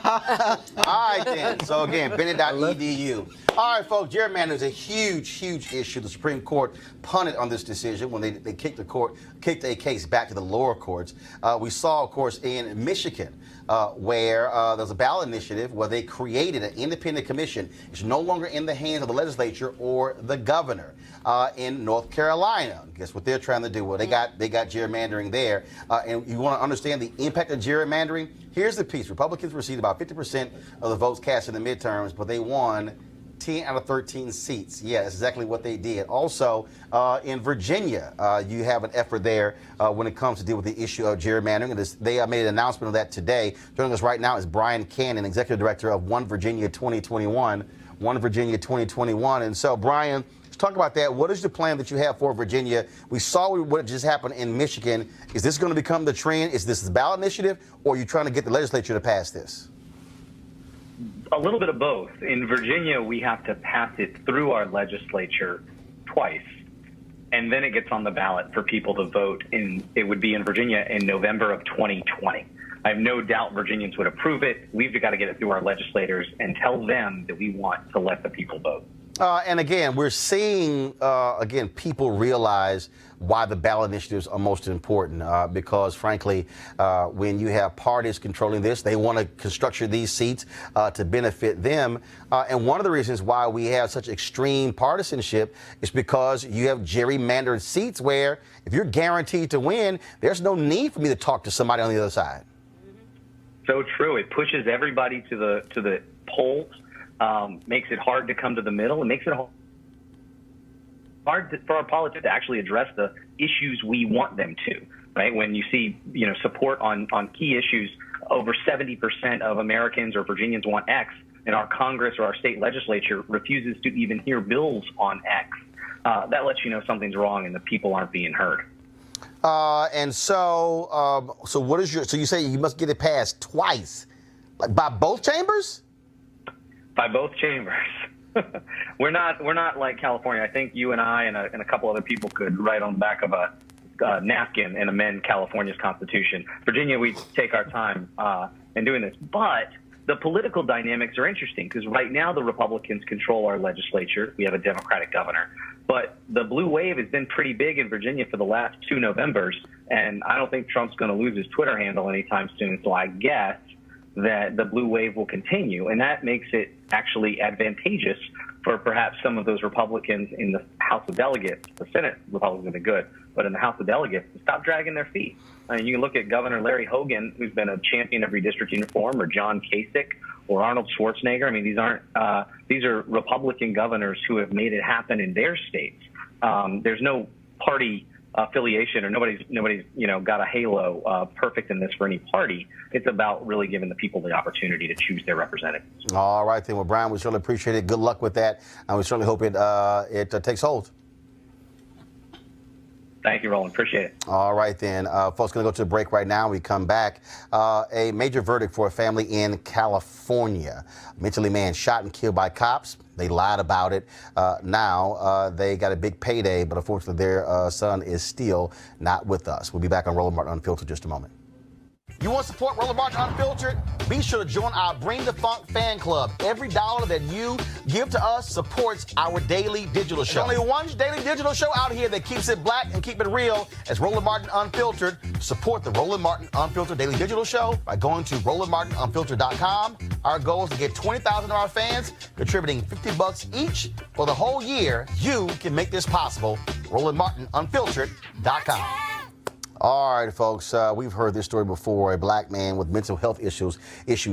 right, then. So again, Bennett.edu. All right, folks, gerrymandering is a huge issue. The Supreme Court punted on this decision when they kicked a case back to the lower courts. We saw, of course, in Michigan, where there's a ballot initiative where they created an independent commission. It's no longer in the hands of the legislature or the governor. In North Carolina, guess what they're trying to do? Well, they got gerrymandering there. And you want to understand the impact of gerrymandering? Here's the piece. Republicans received about 50% of the votes cast in the midterms, but they won 10 out of 13 seats. Yeah, that's exactly what they did. Also, in Virginia, you have an effort there when it comes to deal with the issue of gerrymandering. And they made an announcement of that today. Joining us right now is Brian Cannon, Executive Director of One Virginia 2021. One Virginia 2021. And so, Brian, let's talk about that. What is the plan that you have for Virginia? We saw what just happened in Michigan. Is this going to become the trend? Is this the ballot initiative, or are you trying to get the legislature to pass this? A little bit of both. In Virginia, we have to pass it through our legislature twice, and then it gets on the ballot for people to vote. It would be in Virginia in November of 2020. I have no doubt Virginians would approve it. We've got to get it through our legislators and tell them that we want to let the people vote. And again, we're seeing, people realize why the ballot initiatives are most important because, frankly, when you have parties controlling this, they want to structure these seats to benefit them. And one of the reasons why we have such extreme partisanship is because you have gerrymandered seats where if you're guaranteed to win, there's no need for me to talk to somebody on the other side. So true. It pushes everybody to the polls. Makes it hard to come to the middle. It makes it hard for our politics to actually address the issues we want them to, right? When you see, support on key issues, over 70% of Americans or Virginians want X, and our Congress or our state legislature refuses to even hear bills on X. That lets you know something's wrong and the people aren't being heard. So what is so you say you must get it passed twice, like by both chambers? By both chambers. We're not like California. I think you and I and a couple other people could write on the back of a napkin and amend California's constitution. Virginia, we take our time in doing this. But the political dynamics are interesting because right now the Republicans control our legislature. We have a Democratic governor. But the blue wave has been pretty big in Virginia for the last 2 Novembers. And I don't think Trump's going to lose his Twitter handle anytime soon. So I guess that the blue wave will continue, and that makes it actually advantageous for perhaps some of those Republicans in the House of Delegates. The Senate Republicans have been good, but in the House of Delegates, to stop dragging their feet. I mean, you can look at Governor Larry Hogan, who's been a champion of redistricting reform, or John Kasich, or Arnold Schwarzenegger. I mean, these are Republican governors who have made it happen in their states. There's no party affiliation, or nobody's got a halo perfect in this for any party. It's about really giving the people the opportunity to choose their representatives. All right, then. Well, Brian, we certainly appreciate it. Good luck with that, and we certainly hope it takes hold. Thank you, Roland. Appreciate it. All right, then. Folks, going to go to a break right now. We come back. A major verdict for a family in California. A mentally man shot and killed by cops. They lied about it. Now they got a big payday, but unfortunately their son is still not with us. We'll be back on Roland Martin Unfiltered in just a moment. You want to support Roland Martin Unfiltered? Be sure to join our Bring the Funk fan club. Every dollar that you give to us supports our daily digital show. There's only one daily digital show out here that keeps it black and keep it real. It's Roland Martin Unfiltered. Support the Roland Martin Unfiltered daily digital show by going to RolandMartinUnfiltered.com. Our goal is to get 20,000 of our fans contributing $50 each for the whole year. You can make this possible. RolandMartinUnfiltered.com. All right, folks, we've heard this story before. A black man with mental health issues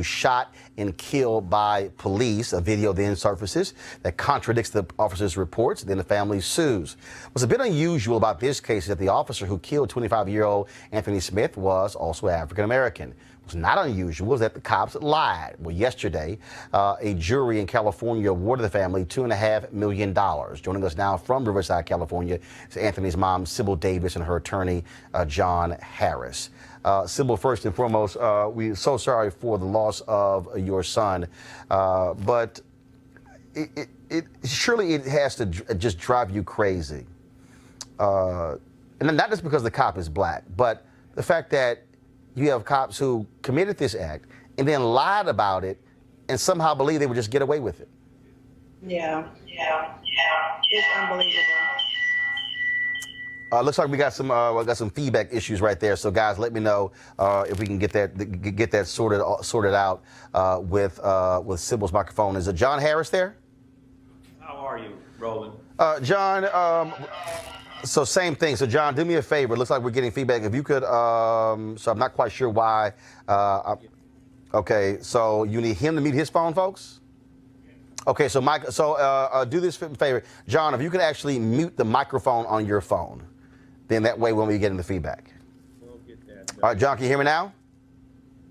shot and killed by police. A video then surfaces that contradicts the officer's reports. Then the family sues. What's a bit unusual about this case is that the officer who killed 25-year-old Anthony Smith was also African-American. What's not unusual is that the cops lied. Well, yesterday, a jury in California awarded the family $2.5 million. Joining us now from Riverside, California, is Anthony's mom, Sybil Davis, and her attorney, John Harris. Sybil, first and foremost, we're so sorry for the loss of your son, but surely it has to just drive you crazy. And not just because the cop is black, but the fact that you have cops who committed this act and then lied about it and somehow believe they would just get away with it. Yeah. It's unbelievable. Looks like we got some feedback issues right there. So guys, let me know if we can get that sorted out with Sybil's microphone. Is it John Harris there? How are you, Roland? John. So same thing. So John, do me a favor. It looks like we're getting feedback. If you could, so I'm not quite sure why. Okay, so you need him to mute his phone, folks? Okay, so Mike, do this favor. John, if you could actually mute the microphone on your phone, then that way when we get in the feedback. We'll get that. All right, John, can you hear me now?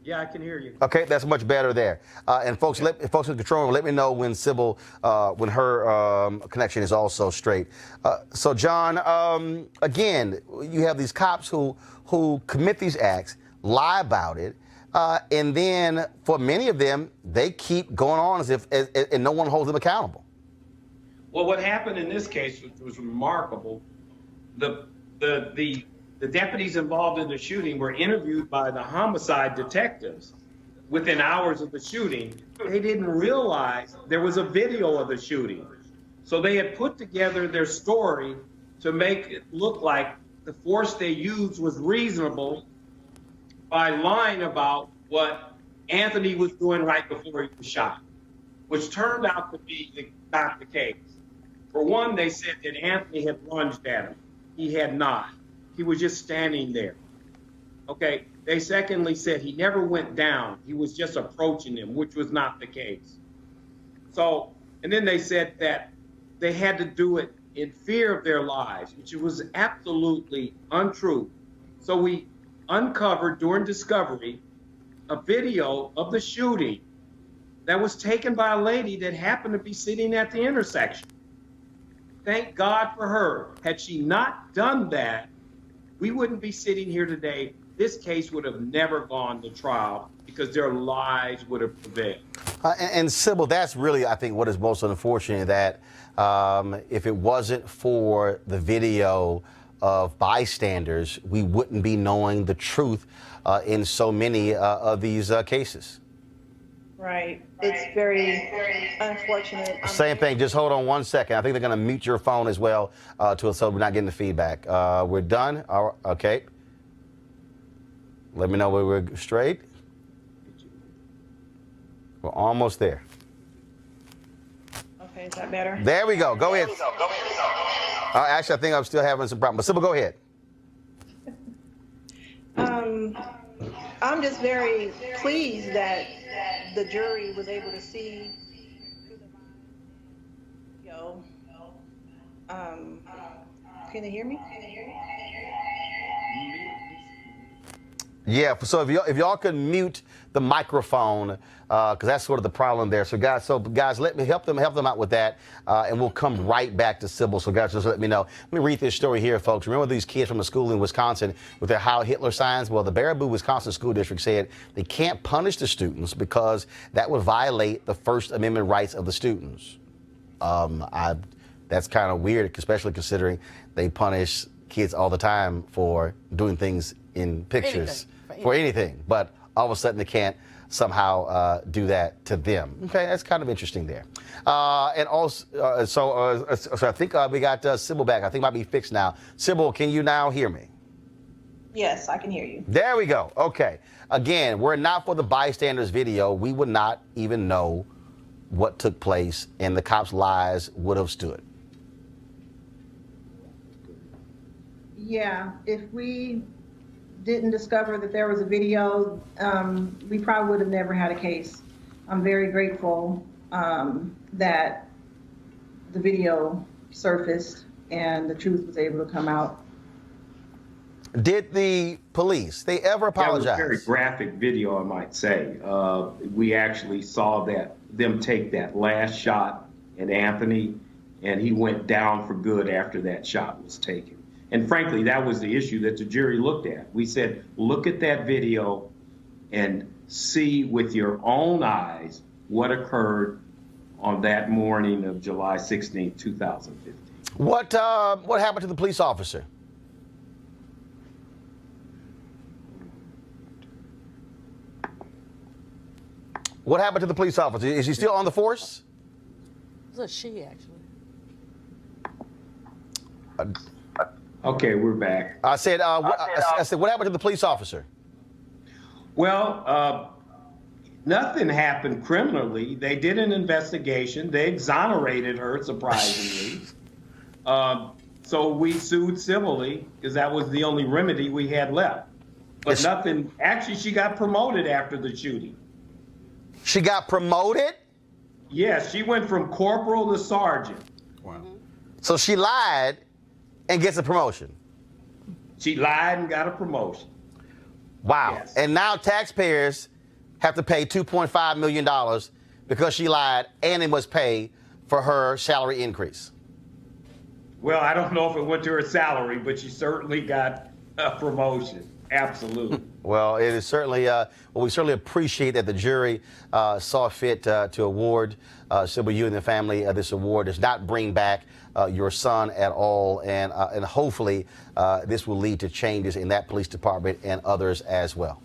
Yeah, I can hear you. Okay, that's much better there. And folks, folks in control room, let me know when Sybil, when her connection is also straight. So John, again, you have these cops who commit these acts, lie about it, and then for many of them, they keep going on as if and no one holds them accountable. Well, what happened in this case was remarkable. The deputies involved in the shooting were interviewed by the homicide detectives within hours of the shooting. They didn't realize there was a video of the shooting. So they had put together their story to make it look like the force they used was reasonable by lying about what Anthony was doing right before he was shot, which turned out to be not the case. For one, they said that Anthony had lunged at him. He had not. He was just standing there. Okay. They secondly said he never went down. He was just approaching him, which was not the case. So, and then they said that they had to do it in fear of their lives, which was absolutely untrue. So we uncovered during discovery a video of the shooting that was taken by a lady that happened to be sitting at the intersection. Thank God for her. Had she not done that, we wouldn't be sitting here today. This case would have never gone to trial because their lies would have prevailed. And Sybil, that's really, I think, what is most unfortunate, that if it wasn't for the video of bystanders, we wouldn't be knowing the truth in so many of these cases. Right. It's very unfortunate. Same thing. Just hold on 1 second. I think they're going to mute your phone as well, so we're not getting the feedback. We're done. Okay. Let me know when we're straight. We're almost there. Okay, is that better? There we go. Go ahead. Actually, I think I'm still having some problems. But Sybil, go ahead. I'm just very pleased that the jury was able to see can they hear me? Yeah, so if y'all can mute the microphone, because that's sort of the problem there. So guys, let me help them out with that, and we'll come right back to Sybil. So guys, just let me know. Let me read this story here, folks. Remember these kids from a school in Wisconsin with their Heil Hitler signs? Well, the Baraboo, Wisconsin School District said they can't punish the students because that would violate the First Amendment rights of the students. That's kind of weird, especially considering they punish kids all the time for doing things in pictures. For anything, but all of a sudden they can't somehow do that to them. Okay, that's kind of interesting there. And also, so I think we got Sybil back. I think it might be fixed now. Sybil, can you now hear me? Yes, I can hear you. There we go. Okay. Again, were it not for the bystanders video, we would not even know what took place, and the cops' lies would have stood. Yeah, if we didn't discover that there was a video, we probably would have never had a case. I'm very grateful that the video surfaced and the truth was able to come out. Did the police, they ever apologize? That was a very graphic video, I might say. We actually saw them take that last shot at Anthony, and he went down for good after that shot was taken. And frankly, that was the issue that the jury looked at. We said, look at that video and see with your own eyes what occurred on that morning of July 16, 2015. What happened to the police officer? What happened to the police officer? Is he still on the force? It was a she, actually. Okay, we're back. I said, what happened to the police officer? Well, nothing happened criminally. They did an investigation. They exonerated her, surprisingly. So we sued civilly because that was the only remedy we had left. But nothing, actually, she got promoted after the shooting. She got promoted? Yes, she went from corporal to sergeant. Wow. So she lied and gets a promotion. She lied and got a promotion. Wow. Yes. And now taxpayers have to pay $2.5 million because she lied, and they must pay for her salary increase. Well, I don't know if it went to her salary, but she certainly got a promotion. Absolutely. Well, it is certainly, we certainly appreciate that the jury saw fit to award Sybil, you and the family this award. Does not bring back your son at all, and hopefully this will lead to changes in that police department and others as well.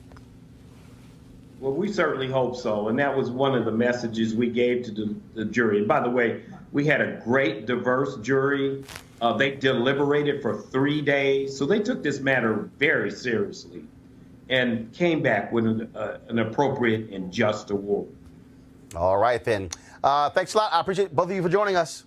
Well, we certainly hope so, and that was one of the messages we gave to the jury. And by the way, we had a great, diverse jury. They deliberated for 3 days, so they took this matter very seriously and came back with an appropriate and just award. All right, then. Thanks a lot. I appreciate both of you for joining us.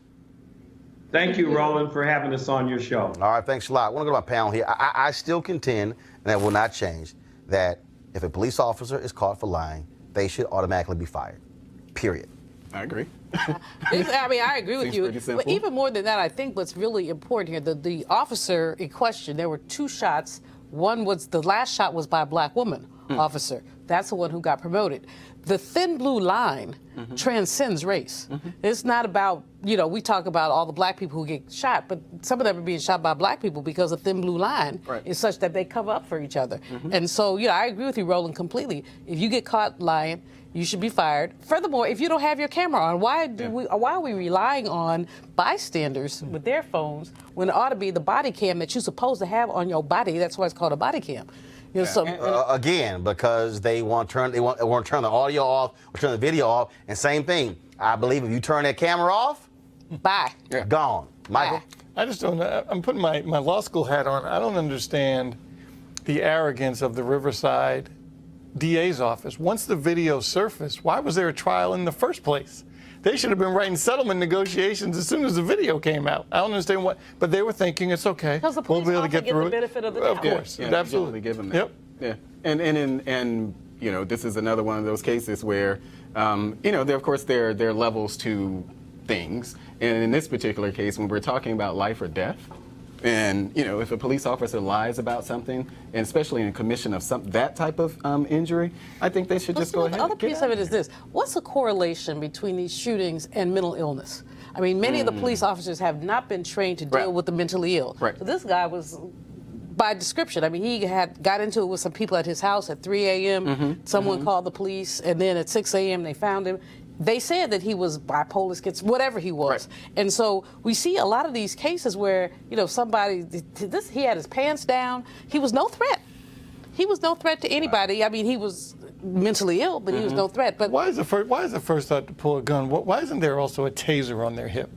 Thank you, Roland, for having us on your show. All right, thanks a lot. I want to go to my panel here. I still contend, and that will not change, that if a police officer is caught for lying, they should automatically be fired. Period. I agree. I agree with you. But even more than that, I think what's really important here, the officer in question, there were 2 shots. One was, the last shot was by a black woman officer. That's the one who got promoted. The thin blue line transcends race. It's not about, we talk about all the black people who get shot, but some of them are being shot by black people because the thin blue line is such that they cover up for each other. And so, I agree with you, Roland, completely. If you get caught lying, you should be fired. Furthermore, if you don't have your camera on, why are we relying on bystanders with their phones when it ought to be the body cam that you're supposed to have on your body? That's why it's called a body cam. Again, because they want to turn the audio off or turn the video off. And same thing, I believe if you turn that camera off, bye, gone. Michael? I just don't know. I'm putting my law school hat on. I don't understand the arrogance of the Riverside DA's office. Once the video surfaced, why was there a trial in the first place? They should have been writing settlement negotiations as soon as the video came out. I don't understand what, but they were thinking it's okay. Because the police we'll be able to get through the benefit of the Of doubt. course, Yeah, absolutely. Give them that. Yep. Yeah, and you know, this is another one of those cases where, you know, of course there are levels to things, and in this particular case, when we're talking about life or death. And, you know, if a police officer lies about something, and especially in commission of that type of injury, I think they should just go ahead. The other piece of it is this. What's the correlation between these shootings and mental illness? I mean, many of the police officers have not been trained to deal with the mentally ill. Right. So this guy was, by description, I mean, he had got into it with some people at his house at 3 a.m. Someone called the police, and then at 6 a.m. they found him. They said that he was bipolar, whatever he was. Right. And so we see a lot of these cases where, you know, somebody, he had his pants down. He was no threat. He was no threat to anybody. I mean, he was mentally ill, but he was no threat. But why is the first thought to pull a gun? Why isn't there also a taser on their hip?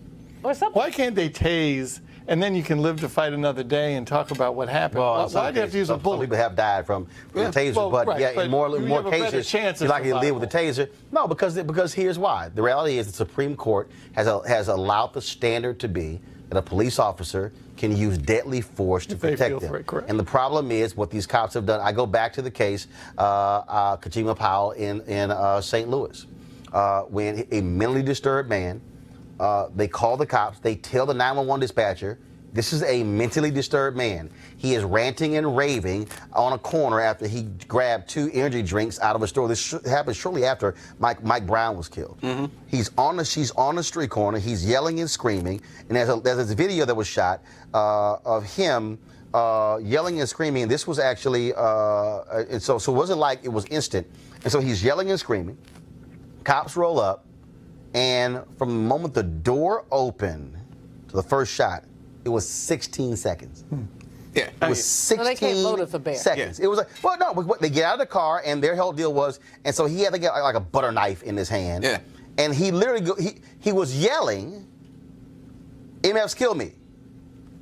Or something. Why can't they tase and then you can live to fight another day and talk about what happened? Well, why do you have to use a bullet? Some people have died from the taser, well, but right, but in more you have a better cases, chance you of likely to live with the taser. No, because here's why. The reality is the Supreme Court has allowed the standard to be that a police officer can use deadly force to protect them. And the problem is what these cops have done. I go back to the case, Kajima Powell in St. Louis, when a mentally disturbed man, they call the cops, they tell the 911 dispatcher, this is a mentally disturbed man. He is ranting and raving on a corner after he grabbed 2 energy drinks out of a store. This happened shortly after Mike Brown was killed. She's on the street corner. He's yelling and screaming. And there's a video that was shot of him yelling and screaming. And this was actually, and so it wasn't like it was instant. And so he's yelling and screaming. Cops roll up. And from the moment the door opened to the first shot, it was 16 seconds. Yeah, it was 16 they can't load it for bear. seconds. Yeah. It was like, well, no, they get out of the car, and their whole deal was, and so he had to get like a butter knife in his hand. Yeah. And he literally, he was yelling, MFs kill me.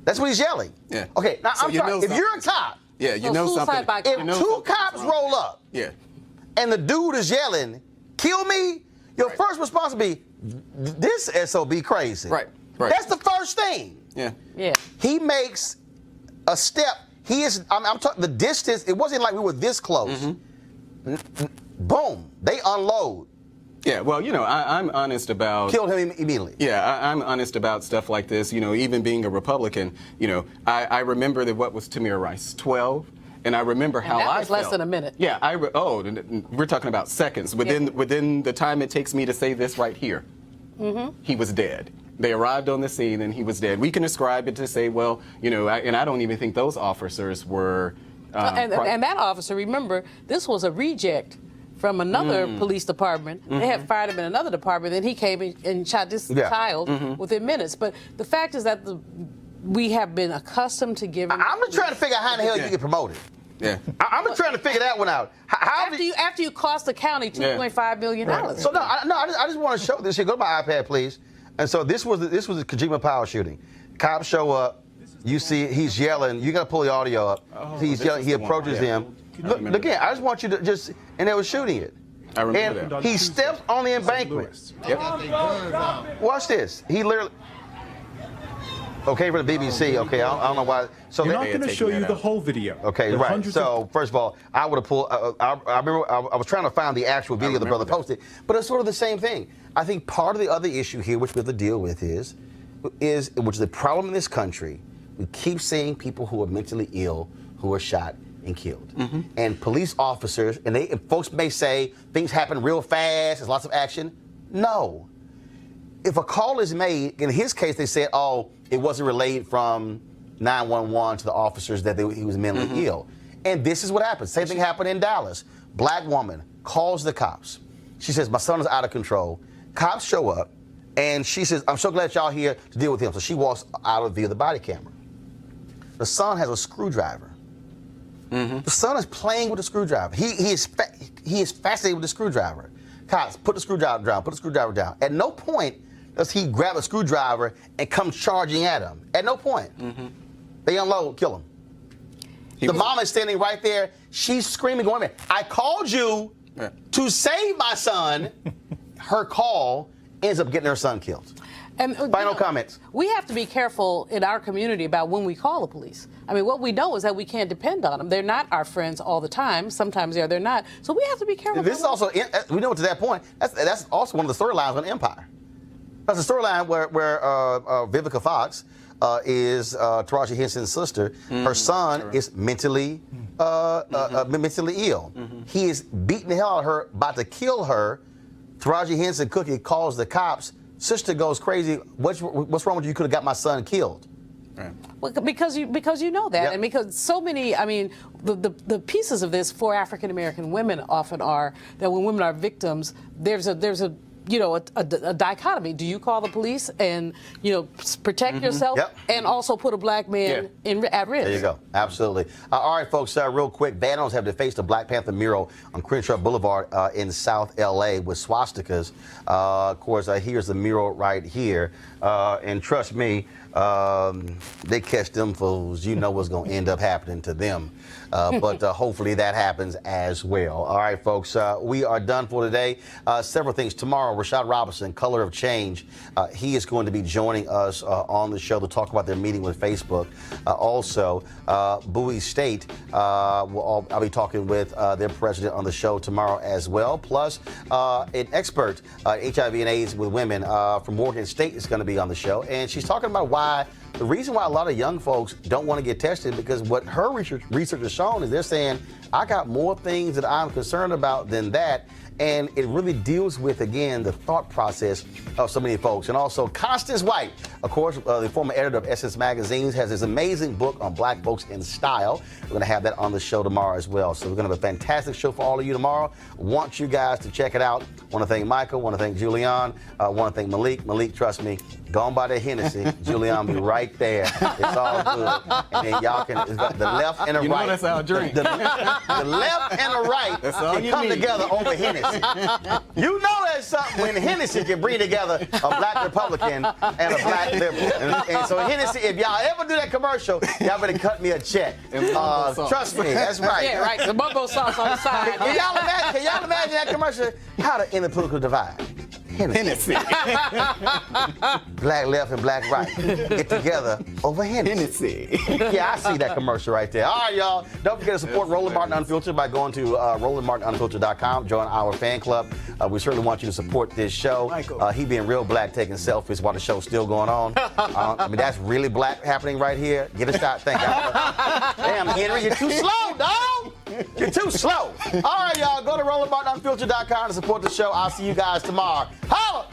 That's what he's yelling. Yeah. Okay, now So I'm you sorry, know if you're a cop, yeah, you know something. if you know 2 cops roll up, yeah, and the dude is yelling, kill me, your first response would be, this SOB crazy. Right. That's the first thing. Yeah. Yeah. He makes a step. He is, I'm talking the distance, it wasn't like we were this close. Boom, they unload. Yeah, well, you know, I'm honest about... Killed him immediately. Yeah, I'm honest about stuff like this. You know, even being a Republican, you know, I remember that what was Tamir Rice, 12? And I remember how I felt. That was less than a minute. Yeah, we're talking about seconds. Within the time it takes me to say this right here, he was dead. They arrived on the scene and he was dead. We can ascribe it to say, well, you know, and I don't even think those officers were... and that officer, remember, this was a reject from another police department. They had fired him in another department, then he came and shot this child within minutes. But the fact is that we have been accustomed to giving... I'm just trying to figure out how in the hell you get promoted. Yeah. I'm just trying to figure that one out. After you cost the county $2.5 million. Right. So I just want to show this here. Go to my iPad, please. And so this was the Kajima Powell shooting. Cops show up. You see he's yelling. You got to pull the audio up. He's yelling. He approaches him. Look again. I just want you to just, and they were shooting it. I remember and that. He steps on the embankment. Yep. Watch this. He literally. Okay, for the BBC. Okay, I don't know why. So You're not going to show you the whole video. Okay, right. So first of all, I would have pulled. I remember I was trying to find the actual video the brother posted, but it's sort of the same thing. I think part of the other issue here, which we have to deal with, is which is the problem in this country. We keep seeing people who are mentally ill who are shot and killed, and police officers, and folks may say things happen real fast. There's lots of action. No. If a call is made, in his case, they said, oh, it wasn't relayed from 911 to the officers that he was mentally ill. And this is what happened. Same thing happened in Dallas. Black woman calls the cops. She says, my son is out of control. Cops show up, and she says, I'm so glad y'all here to deal with him. So she walks out of view of the body camera. The son has a screwdriver. The son is playing with the screwdriver. He is fascinated with the screwdriver. Cops, put the screwdriver down, put the screwdriver down. At no point does he grab a screwdriver and come charging at him. At no point. They unload, kill him. The mom is standing right there. She's screaming, going, I called you to save my son. Her call ends up getting her son killed. And, Final comments. We have to be careful in our community about when we call the police. I mean, what we know is that we can't depend on them. They're not our friends all the time. Sometimes they're not. So we have to be careful. This is also, we know to that point, that's also one of the storylines on Empire. That's a storyline where Vivica Fox is Taraji Henson's sister. Her son is mentally ill. He is beating the hell out of her, about to kill her. Taraji Henson Cookie calls the cops. Sister goes crazy. What's wrong with you? You could have got my son killed. Right. Well, because you know that, Yep. and because so many, I mean, the pieces of this for African American women often are that when women are victims, there's a dichotomy. Do you call the police and protect yourself, Yep. and also put a black man at risk? There you go. Absolutely. All right, folks, real quick. Vandals have defaced a Black Panther mural on Crenshaw Boulevard in South L.A. with swastikas. Of course, here's the mural right here. And trust me, they catch them fools. You know what's going to end up happening to them. But hopefully that happens as well. All right, folks, we are done for today. Several things. Tomorrow, Rashad Robinson, Color of Change, he is going to be joining us on the show to talk about their meeting with Facebook. Also, Bowie State, I'll be talking with their president on the show tomorrow as well. Plus, an expert, HIV and AIDS with women from Morgan State is going to be on the show. And she's talking about the reason why a lot of young folks don't want to get tested, because what her research has shown is they're saying, I got more things that I'm concerned about than that. And it really deals with, again, the thought process of so many folks. And also, Constance White, of course, the former editor of Essence Magazines, has this amazing book on Black folks in style. We're going to have that on the show tomorrow as well. So we're going to have a fantastic show for all of you tomorrow. Want you guys to check it out. Want to thank Michael. Want to thank Julian. Want to thank Malik. Malik, trust me, go on by the Hennessy. Julian be right there. It's all good. And then y'all can, the left and the right. You know that's our drink. The left and the right can come together over Hennessy. You know there's something when Hennessy can bring together a black Republican and a black liberal. And so Hennessy, if y'all ever do that commercial, y'all better cut me a check. Trust me, that's right. Yeah, right. The bumbo sauce on the side. Can y'all imagine that commercial? How to end the political divide. Hennessy. Black left and black right get together over Hennessy. Yeah, I see that commercial right there. All right, y'all. Don't forget to support Roland Martin Unfiltered by going to RolandMartinUnfiltered.com. Join our fan club. We certainly want you to support this show. He being real black, taking selfies while the show's still going on. I mean, that's really black happening right here. Get a shot. Thank you. Damn, Henry, you're too slow, dog. You're too slow. All right, y'all. Go to RolandMartinUnfiltered.com to support the show. I'll see you guys tomorrow. Holla!